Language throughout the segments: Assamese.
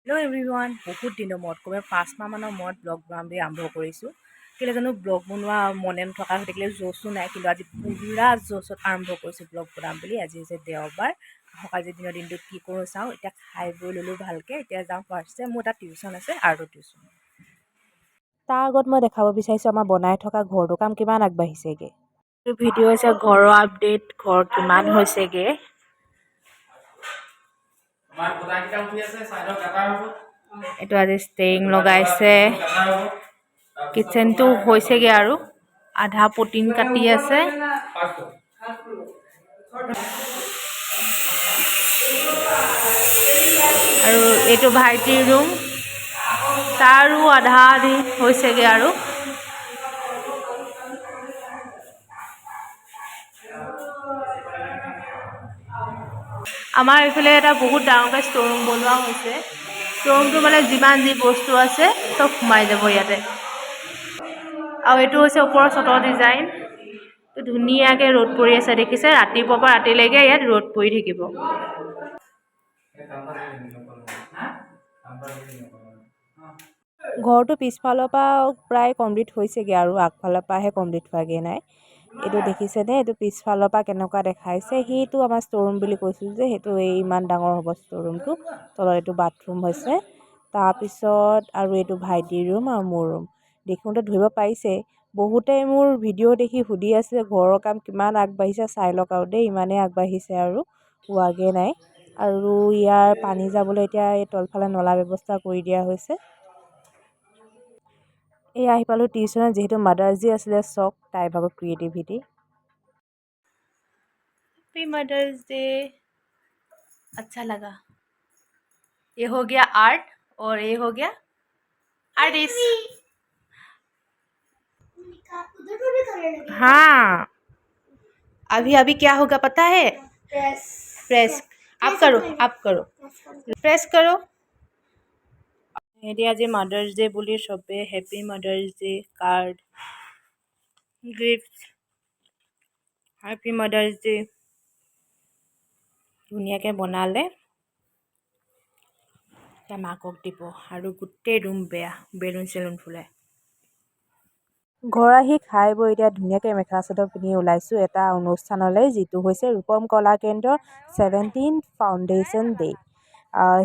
হেল্ল' এভৰিৱান, বহুত দিনৰ মূৰত ক'ৰবাত 5 মাহমানৰ মূৰত ব্লগ বনাম বুলি আৰম্ভ কৰিছোঁ। কেলৈ জানো ব্লগ বনোৱা মনে নথকা হৈ থাকিলে, জ'চো নাই, কিন্তু আজি পুৰা জ'চত আৰম্ভ কৰিছোঁ ব্লগ বনাম বুলি। আজি হৈছে দেওবাৰ, আজিৰ দিনটোত কি কৰোঁ চাওঁ। এতিয়া খাই বৈ ল'লোঁ ভালকৈ। এতিয়া যাওঁ ফাৰ্ষ্টে, মোৰ এটা টিউশ্যন আছে, আৰ্টৰ টিউশ্যন। তাৰ আগত মই দেখাব বিচাৰিছোঁ আমাৰ বনাই থকা ঘৰটোৰ কাম কিমান আগবাঢ়িছেগৈ। এইটো ভিডিঅ' হৈছে ঘৰৰ আপডেট, ঘৰ কিমান হৈছেগৈ। এইটো আজি ষ্টেৰিং লগাইছে, কিটচেনটো হৈছেগৈ আৰু আধা পটিং কাটি আছে। আৰু এইটো ভাইটিৰ ৰুম, তাৰো আধা আধি হৈছেগৈ আৰু। আমাৰ এইফালে এটা বহুত ডাঙৰকৈ ষ্ট'ৰ ৰুম বনোৱা হৈছে। ষ্ট'ৰ ৰুমটো মানে যিমান যি বস্তু আছে চব সোমাই যাব ইয়াতে। আৰু এইটো হৈছে ওপৰৰ চটৰ ডিজাইন। ধুনীয়াকৈ ৰ'দ পৰি আছে, দেখিছে? ৰাতিপুৱাৰ পৰা ৰাতিলৈকে ইয়াত ৰ'দ পৰি থাকিব। ঘৰটো পিছফালৰ পৰা প্ৰায় কমপ্লিট হৈছেগৈ আৰু আগফালৰ পৰাহে কমপ্লিট হোৱাগৈ নাই। এইটো দেখিছেনে? এইটো পিছফালৰ পৰা কেনেকুৱা দেখাইছে। সেইটো আমাৰ ষ্ট'ৰ ৰুম বুলি কৈছোঁ যে, সেইটো ইমান ডাঙৰ হ'ব ষ্ট'ৰ ৰুমটো। তলত এইটো বাথৰুম হৈছে। তাৰপিছত আৰু এইটো ভাইটিৰ ৰুম আৰু মোৰ ৰুম। দেখোঁতে ধৰিব পাৰিছে। বহুতে মোৰ ভিডিঅ' দেখি সুধি আছে ঘৰৰ কাম কিমান আগবাঢ়িছে, চাই লওক আৰু দেই। ইমানেই আগবাঢ়িছে আৰু হোৱাগৈ নাই। আৰু ইয়াৰ পানী যাবলৈ এতিয়া এই তলফালে নলা ব্যৱস্থা কৰি দিয়া হৈছে। এই আহি পালোঁ টিউশ্যনত, যিহেতু মাদাৰ্ছ ডে আছিলে, চখ তাইৰ ভাগৰ ক্ৰিয়েটিভিটি। Happy mother's day. अच्छा लगा। ये हो गया आर्ट और ये हो गया आर्टिस्ट। हाँ, अभी अभी क्या होगा पता है? प्रेस। आप करो, आप करो, प्रेस करो। এতিয়া আজি মাদাৰ্ছ ডে বুলি চবে happy mothers day card, gift, happy mothers day ধুনীয়াকৈ বনালে। এতিয়া মাকক দিব আৰু গোটেই ৰুম বেয়া, বেলুন চেলুন ফুলাই। ঘৰ আহি খাই বৈ এতিয়া ধুনীয়াকৈ মেখেলা চাদৰ পিন্ধি ওলাইছোঁ এটা অনুষ্ঠানলৈ, যিটো হৈছে ৰূপম কলা কেন্দ্ৰৰ 17th ফাউণ্ডেশ্যন ডে'।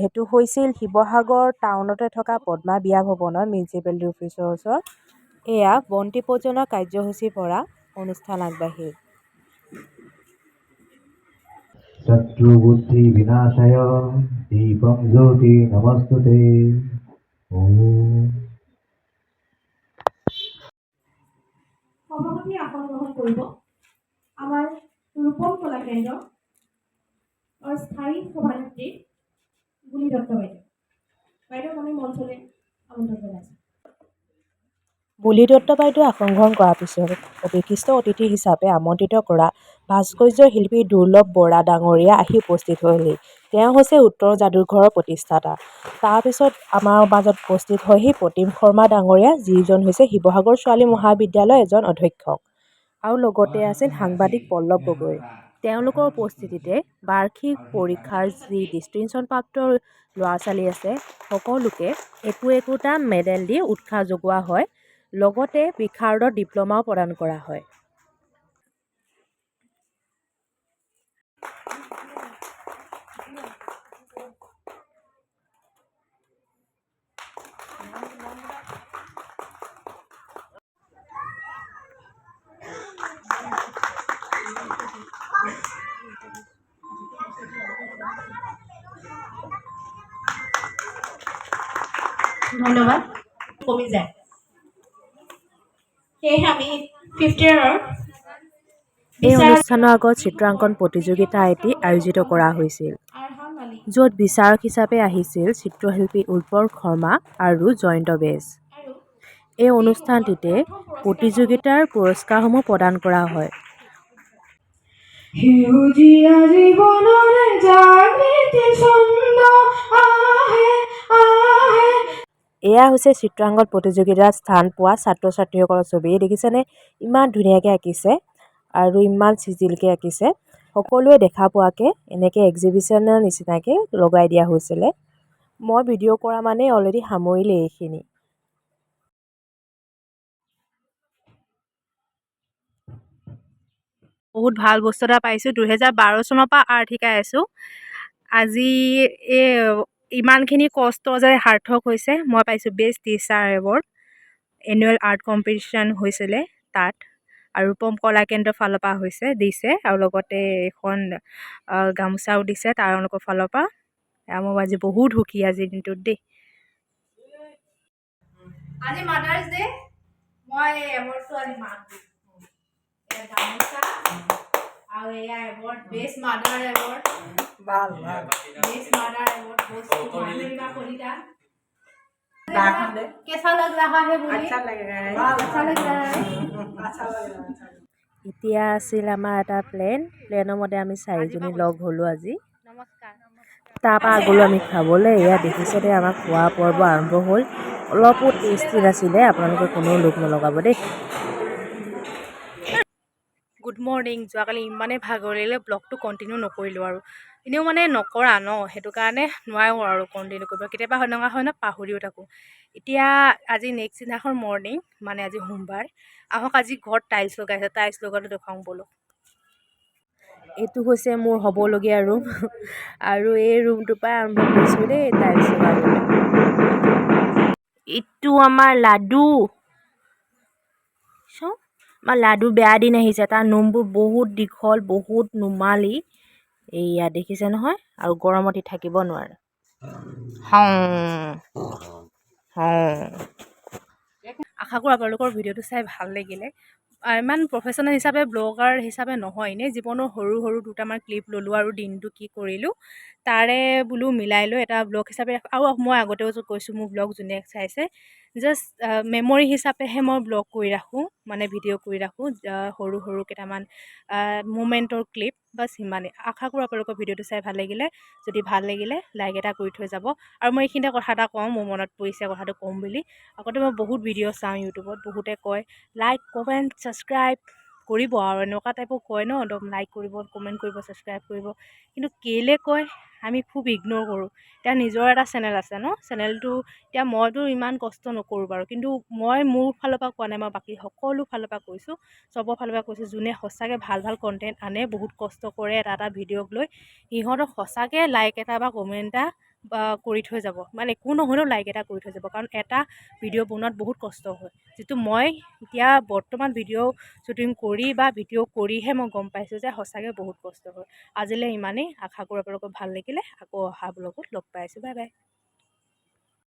সেইটো হৈছিল শিৱসাগৰ টাউনতে থকা পদ্মা বিয়া ভৱনত, মিউনিচিপালিটি অফিচৰ ওচৰত। এয়া বন্তি প্ৰজ্বলনৰ কাৰ্যসূচীৰ পৰা অনুষ্ঠান আগবাঢ়িল। শত্ৰু বুদ্ধি বিনাশায় দীপং জ্যোতি নমস্তুতে। সভাপতি আসন গ্ৰহণ কৰিব আমাৰ ৰূপম কলা কেন্দ্ৰৰ স্থায়ী সভানেত্ৰী বুলি দত্ত বাইদেউ। বাইদেউক আমি মঞ্চলৈ আমন্ত্ৰণ জনাইছোঁ। বুলি দত্ত বাইদেউ আসন গ্ৰহণ কৰাৰ পিছত বিশিষ্ট অতিথি হিচাপে আমন্ত্ৰিত কৰা ভাস্কৰ্য শিল্পী দুৰ্লভ বৰা ডাঙৰীয়া আহি উপস্থিত হয়হি। তেওঁ হৈছে উত্তৰ যাদুঘৰৰ প্ৰতিষ্ঠাতা। তাৰপিছত আমাৰ মাজত উপস্থিত হয়হি প্ৰতিম শৰ্মা ডাঙৰীয়া, যিজন হৈছে শিৱসাগৰ ছোৱালী মহাবিদ্যালয়ৰ এজন অধ্যক্ষ। আৰু লগতে আছিল সাংবাদিক পল্লৱ গগৈ। তেওঁলোকৰ উপস্থিতিতে বাৰ্ষিক পৰীক্ষাৰ যি ডিষ্টিংশ্যনপ্ৰাপ্ত ল'ৰা ছোৱালী আছে, সকলোকে একোটা মেডেল দি উৎসাহ যোগোৱা হয়। লগতে বিষাৰদত ডিপ্ল'মাও প্ৰদান কৰা হয়। ধন্যবাদ। কমি যায়, সেয়েহে আমি 5th ইয়াৰৰ এই অনুষ্ঠানৰ আগত চিত্ৰাংকন প্ৰতিযোগিতা এটি আয়োজিত কৰা হৈছিল, য'ত বিচাৰক হিচাপে আহিছিল চিত্ৰশিল্পী উৎপল শৰ্মা আৰু জয়ন্ত বেজ। এই অনুষ্ঠানটিতে প্ৰতিযোগিতাৰ পুৰস্কাৰসমূহ প্ৰদান কৰা হয়। সেউজীয়া জীৱনৰে জাগৃতি ছন্দ আহে আহে। এয়া হৈছে চিত্ৰাংকন প্ৰতিযোগিতাত স্থান পোৱা ছাত্ৰ ছাত্ৰীসকলৰ ছবি। দেখিছেনে? ইমান ধুনীয়াকৈ আঁকিছে আৰু ইমান চিজিলকৈ আঁকিছে। সকলোৱে দেখা পোৱাকৈ এনেকৈ এক্সিবিশ্যনৰ নিচিনাকৈ লগাই দিয়া হৈছিলে। মই ভিডিঅ' কৰা মানে অলৰেডি সামৰিলে এইখিনি। বহুত ভাল বস্তু এটা পাইছোঁ। 2012 চনৰ পৰা আৰ্ট শিকাই আছোঁ। আজি এই ইমানখিনি কষ্ট যে সাৰ্থক হৈছে। মই পাইছোঁ best teacher award. Annual art competition হৈছিলে তাত, আৰু ৰূপম কলা কেন্দ্ৰৰ ফালৰ পৰা দিছে, আৰু লগতে এখন গামোচাও দিছে তেওঁলোকৰ ফালৰ পৰা। মই আজি বহুত সুখী আজিৰ দিনটোত দেই। আজি মাদাৰ্ছ ডে, মই এৱাৰ্ডটো আজি মাক দিছোঁ। গামোচা আৰু এয়া award, best mother award. Best मादार अवार्ड महिमा कलिता। कैसा लग रहा है बोलिए? अच्छा लग रहा है। अच्छा लग रहा है। अच्छा लग रहा है। এতিয়া আছিল আমাৰ এটা প্লেনৰ মতে আমি 4জনী লগ হ'লোঁ আজি। তাৰপৰা গ'লোঁ আমি খাবলৈ। এয়া দেখিছে দে, আমাৰ খোৱা পৰ্ব আৰম্ভ হ'ল। অলপো টেষ্টি নাছিলে, আপোনালোকে কোনেও লোভ নলগাব দেই। Good morning. যোৱাকালি ইমানেই ভাগৰিলে ব্লগটো কণ্টিনিউ নকৰিলোঁ আৰু। এনেও মানে নকৰা ন, সেইটো কাৰণে নোৱাৰোঁ আৰু কণ্টিনিউ কৰিব। কেতিয়াবা সেনেকুৱা হয় ন, পাহৰিও থাকোঁ। এতিয়া আজি নেক্সট দিনাখন মৰ্ণিং, মানে আজি সোমবাৰ। আহক আজি ঘৰত টাইলছ লগাইছে, টাইলছ লগাটো দেখুৱাওঁ ব'লক। এইটো হৈছে মোৰ হ'বলগীয়া ৰুম, আৰু এই ৰুমটোৰ পৰা আৰম্ভ কৰিছোঁ দেই টাইলছ লগাবলৈ। এইটো আমাৰ লাডু। আমাৰ লাডু বেয়া দিন আহিছে, তাৰ নোমবোৰ বহুত দীঘল, বহুত নুমালি। এইয়া দেখিছে নহয়, আৰু গৰমত ই থাকিব নোৱাৰে। আশা কৰোঁ আপোনালোকৰ ভিডিঅ'টো চাই ভাল লাগিলে। ইমান প্ৰফেশ্যনেল হিচাপে ব্লগাৰ হিচাপে নহয়, এনেই জীৱনৰ সৰু সৰু দুটামান ক্লিপ ল'লোঁ আৰু দিনটো কি কৰিলোঁ তাৰে বোলো মিলাই লৈ এটা ব্লগ হিচাপে। আৰু মই আগতেও কৈছোঁ, মোৰ ব্লগ যোনে চাইছে জাষ্ট মেমৰি হিচাপেহে মই ব্লগ কৰি ৰাখোঁ, মানে ভিডিঅ' কৰি ৰাখোঁ, সৰু সৰু কেইটামান মুমেণ্টৰ ক্লিপ, বাছ সিমানেই। আশা কৰোঁ আপোনালোকৰ ভিডিঅ'টো চাই ভাল লাগিলে। যদি ভাল লাগিলে লাইক এটা কৰি থৈ যাব। আৰু মই এইখিনিতে কথা এটা কওঁ, মোৰ মনত পৰিছে কথাটো ক'ম বুলি। আগতে মই বহুত ভিডিঅ' চাওঁ ইউটিউবত, বহুতে কয় লাইক কমেণ্ট ছাবস্ক্ৰাইব কৰিব, আৰু এনেকুৱা টাইপৰ কয় ন, একদম লাইক কৰিব, কমেণ্ট কৰিব, ছাবস্ক্ৰাইব কৰিব। কিন্তু কেলৈ কয় আমি খুব ইগন'ৰ কৰোঁ। এতিয়া নিজৰ এটা চেনেল আছে ন, চেনেলটো এতিয়া মইতো ইমান কষ্ট নকৰোঁ বাৰু, কিন্তু মই মোৰ ফালৰ পৰা কোৱা নাই, মই বাকী সকলো ফালৰ পৰা কৈছোঁ, চবৰ ফালৰ পৰা কৈছোঁ। যোনে সঁচাকৈ ভাল ভাল কণ্টেণ্ট আনে, বহুত কষ্ট কৰে এটা এটা ভিডিঅ'ক লৈ, সিহঁতক সঁচাকৈ লাইক এটা বা কমেণ্ট এটা কৰি থৈ যাব। মানে একো নহ'লেও লাইক এটা কৰি থৈ যাব, কাৰণ এটা ভিডিঅ' বনোৱাত বহুত কষ্ট হয়। যিটো মই এতিয়া বৰ্তমান ভিডিঅ' শ্বুটিং কৰি বা ভিডিঅ' কৰিহে মই গম পাইছোঁ যে সঁচাকৈ বহুত কষ্ট হয়। আজিলৈ ইমানেই। আশা কৰোঁ আপোনালোকৰ ভাল লাগিলে। আকৌ অহা ব্লগত লগ পাই আছোঁ। Bye bye.